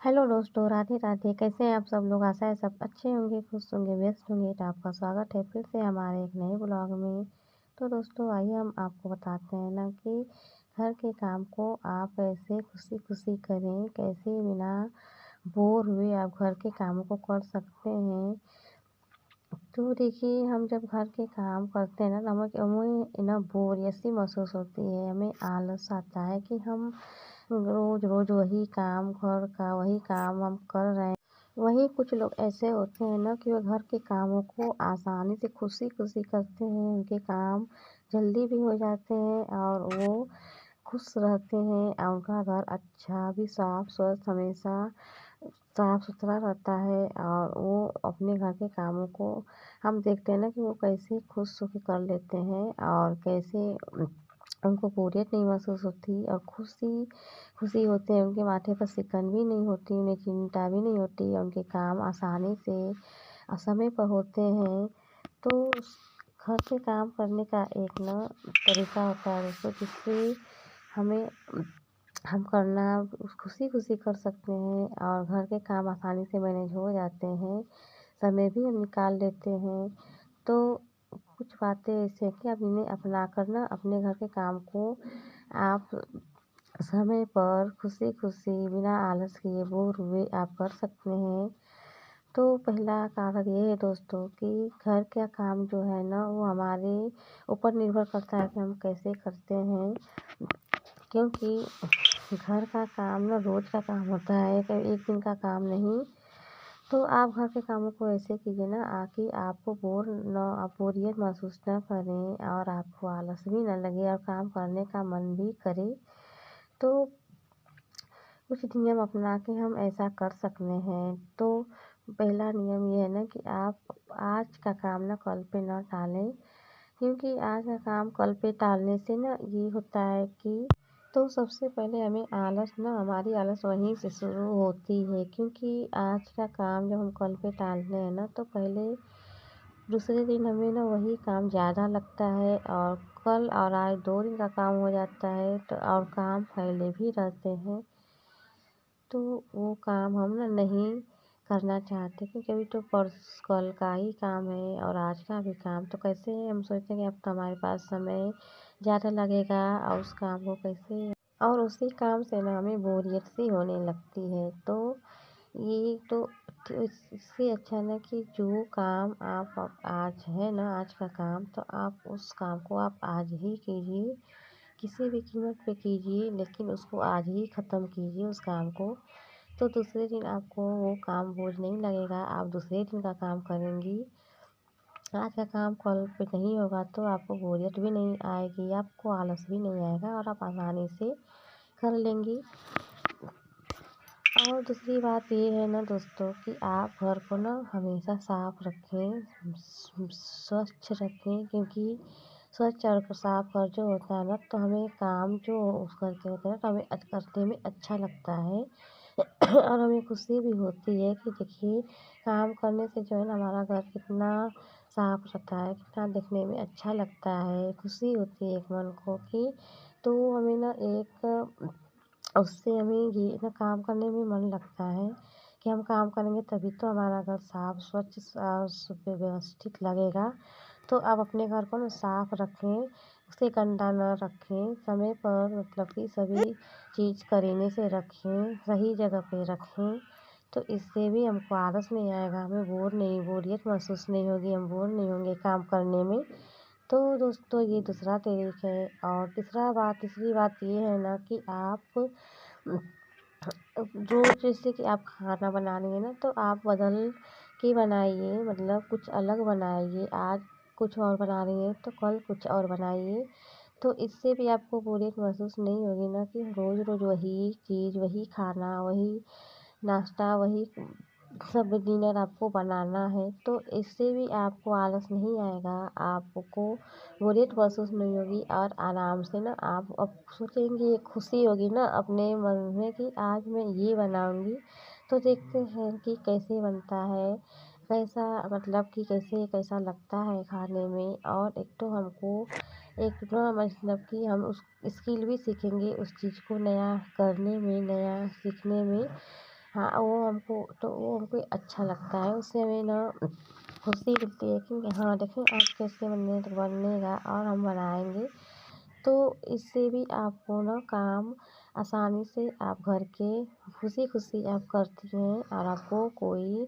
Hello दोस्तों, राधे राधे। कैसे हैं आप सब लोग? आशा है सब अच्छे होंगे, खुश होंगे, व्यस्त होंगे। तो आपका स्वागत है फिर से हमारे एक नए ब्लॉग में। तो दोस्तों आइए हम आपको बताते हैं ना कि घर के काम को आप कैसे खुशी खुशी करें, कैसे बिना बोर हुए आप घर के कामों को कर सकते हैं। तो देखिए, हम जब घर के काम करते हैं ना, तो हमें हमें ना बोरियत सी महसूस होती है, हमें आलस आता है कि हम रोज रोज वही काम, घर का वही काम हम कर रहे हैं। वहीं कुछ लोग ऐसे होते हैं ना कि वो घर के कामों को आसानी से खुशी खुशी करते हैं, उनके काम जल्दी भी हो जाते हैं और वो खुश रहते हैं और उनका घर अच्छा भी साफ स्वच्छ हमेशा साफ सुथरा रहता है और वो अपने घर के कामों को हम देखते हैं ना कि वो कैसे खुश होकर कर लेते हैं और कैसे उनको बोरियत नहीं महसूस होती और खुशी खुशी होते हैं। उनके माथे पर सिकन भी नहीं होती, उन्हें चिंता भी नहीं होती और उनके काम आसानी से और समय पर होते हैं। तो घर के काम करने का एक ना तरीका होता है दोस्तों, जिससे हमें हम करना खुशी खुशी कर सकते हैं और घर के काम आसानी से मैनेज हो जाते हैं, समय भी हम निकाल लेते हैं। तो कुछ बातें ऐसी हैं कि आप इन्हें अपना कर ना अपने घर के काम को आप समय पर खुशी खुशी बिना आलस किए बोर हुए आप कर सकते हैं। तो पहला कारण ये है दोस्तों कि घर का काम जो है ना वो हमारे ऊपर निर्भर करता है कि हम कैसे करते हैं, क्योंकि घर का काम ना रोज का काम होता है, कभी एक दिन का काम नहीं। तो आप घर के कामों को ऐसे कीजिए ना कि आपको आप बोरियत महसूस ना करें और आपको आलस भी ना लगे और काम करने का मन भी करे। तो कुछ नियम अपना के हम ऐसा कर सकते हैं। तो पहला नियम ये है ना कि आप आज का काम ना कल पे ना टालें, क्योंकि आज का काम कल पे टालने से ना ये होता है कि तो सबसे पहले हमें हमारी आलस वहीं से शुरू होती है, क्योंकि आज का काम जब हम कल पे टालते हैं ना तो पहले दूसरे दिन हमें ना वही काम ज़्यादा लगता है और कल और आज 2 दिन का काम हो जाता है तो और काम फैले भी रहते हैं। तो वो काम हम ना नहीं करना चाहते, क्योंकि अभी तो कल का ही काम है और आज का भी काम तो कैसे हम सोचते हैं कि अब तो हमारे पास समय ज़्यादा लगेगा और उस काम को कैसे और उसी काम से ना हमें बोरियत सी होने लगती है। तो ये तो इससे अच्छा ना कि जो काम आप आज है ना आज का काम, तो आप उस काम को आप आज ही कीजिए, किसी भी कीमत पे कीजिए, लेकिन उसको आज ही ख़त्म कीजिए उस काम को। तो दूसरे दिन आपको वो काम बोझ नहीं लगेगा, आप दूसरे दिन का काम करेंगी। आज का काम कल पे नहीं होगा तो आपको बोरियत भी नहीं आएगी, आपको आलस भी नहीं आएगा और आप आसानी से कर लेंगी। और दूसरी बात ये है ना दोस्तों कि आप घर को ना हमेशा साफ रखें, स्वच्छ रखें, क्योंकि स्वच्छ और साफ घर जो होता है ना तो हमें काम जो उस करके होता है तो हमें करने में अच्छा लगता है और हमें खुशी भी होती है कि देखिए काम करने से जो है ना हमारा घर कितना साफ रहता है, कितना देखने में अच्छा लगता है, खुशी होती है एक मन को कि तो हमें ना एक उससे हमें ये ना काम करने में मन लगता है कि हम काम करेंगे तभी तो हमारा घर साफ स्वच्छ व्यवस्थित लगेगा। तो आप अपने घर को ना साफ रखें, उसे गंदा ना रखें, समय पर मतलब कि सभी चीज़ करीने से रखें, सही जगह पे रखें। तो इससे भी हमको आलस नहीं आएगा, हमें बोरियत महसूस नहीं होगी, हम बोर नहीं होंगे काम करने में। तो दोस्तों ये दूसरा तरीका है और तीसरी बात ये है ना कि आप जो जैसे कि आप खाना बना रही हैं ना तो आप बदल के बनाइए, मतलब कुछ अलग बनाइए। आज कुछ और बना रही हैं तो कल कुछ और बनाइए। तो इससे भी आपको बोरियत महसूस नहीं होगी ना कि रोज़ रोज़ वही चीज़, वही खाना, वही नाश्ता, वही सब डिनर आपको बनाना है। तो इससे भी आपको आलस नहीं आएगा, आपको बोरियत महसूस नहीं होगी और आराम से ना आप अब सोचेंगी, एक खुशी होगी ना अपने मन में कि आज मैं ये बनाऊँगी। तो देखते हैं कि कैसे बनता है, कैसा मतलब कि कैसा लगता है खाने में। और एक तो हमको एक ना मतलब कि हम उस स्किल भी सीखेंगे उस चीज़ को नया करने में, नया सीखने में। हाँ, वो हमको अच्छा लगता है, उससे हमें ना खुशी मिलती है कि हाँ, देखें आज कैसे बनेगा और हम बनाएँगे। तो इससे भी आपको ना काम आसानी से आप घर के खुशी-खुशी आप करती हैं और आपको कोई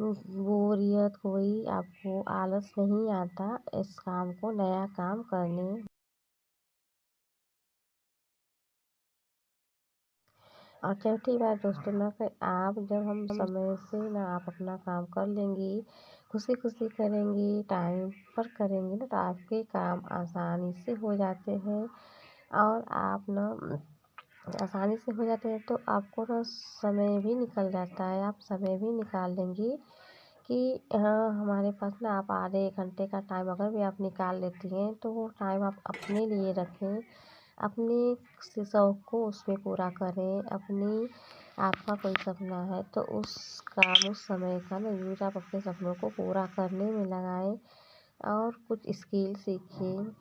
बोरियत, कोई आपको आलस नहीं आता इस काम को नया काम करने। और चौथी बात दोस्तों ना कि आप जब हम समय से ना आप अपना काम कर लेंगी, खुशी-खुशी करेंगी, टाइम पर करेंगी ना तो आपके काम आसानी से हो जाते हैं और आप ना आसानी से हो जाते हैं तो आपको ना समय भी निकल जाता है, आप समय भी निकाल लेंगी कि हाँ, हमारे पास ना आप आधे 1 घंटे का टाइम अगर भी आप निकाल लेती हैं, तो वो टाइम आप अपने लिए रखें, अपने शौक को उसमें पूरा करें, आपका कोई सपना है तो उस समय का ना यूज़ आप अपने सपनों को पूरा करने में लगाएँ और कुछ स्किल सीखें।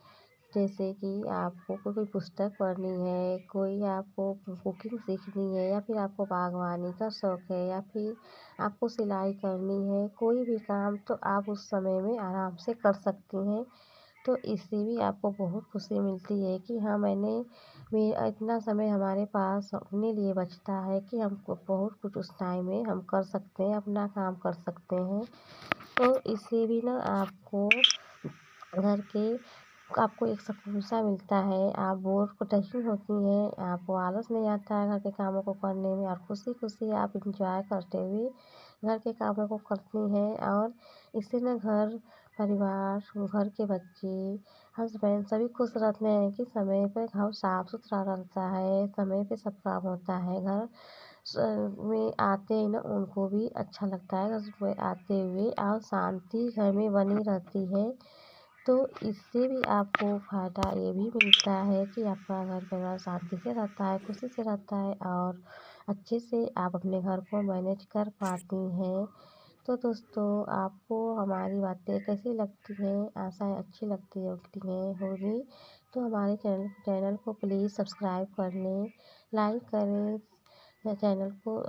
जैसे कि आपको कोई पुस्तक पढ़नी है, कोई आपको कुकिंग सीखनी है या फिर आपको बागवानी का शौक है या फिर आपको सिलाई करनी है, कोई भी काम तो आप उस समय में आराम से कर सकती हैं। तो इससे भी आपको बहुत खुशी मिलती है कि हाँ, इतना समय हमारे पास अपने लिए बचता है कि हमको बहुत कुछ उस टाइम में हम कर सकते हैं, अपना काम कर सकते हैं। तो इससे भी ना घर के आपको एक सुकून-सा मिलता है, आप बोर नहीं होती हैं, आपको आलस नहीं आता है घर के कामों को करने में और खुशी-खुशी आप एन्जॉय करते हुए घर के कामों को करती हैं और इससे ना घर परिवार, घर के बच्चे, हस्बैंड सभी खुश रहते हैं कि समय पे घर साफ-सुथरा रहता है, समय पे सब काम होता है। घर में आते ही ना उनको भी अच्छा लगता है उसमें आते हुए और शांति घर में बनी रहती है। तो इससे भी आपको फ़ायदा ये भी मिलता है कि आपका घर परिवार शांति से रहता है, खुशी से रहता है और अच्छे से आप अपने घर को मैनेज कर पाती हैं। तो दोस्तों आपको हमारी बातें कैसी लगती हैं? आशा है अच्छी लगती होगी। तो हमारे चैनल को प्लीज़ सब्सक्राइब कर लें, लाइक करें चैनल को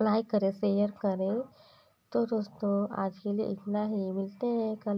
लाइक करें, शेयर करें। तो दोस्तों आज के लिए इतना ही, मिलते हैं कल।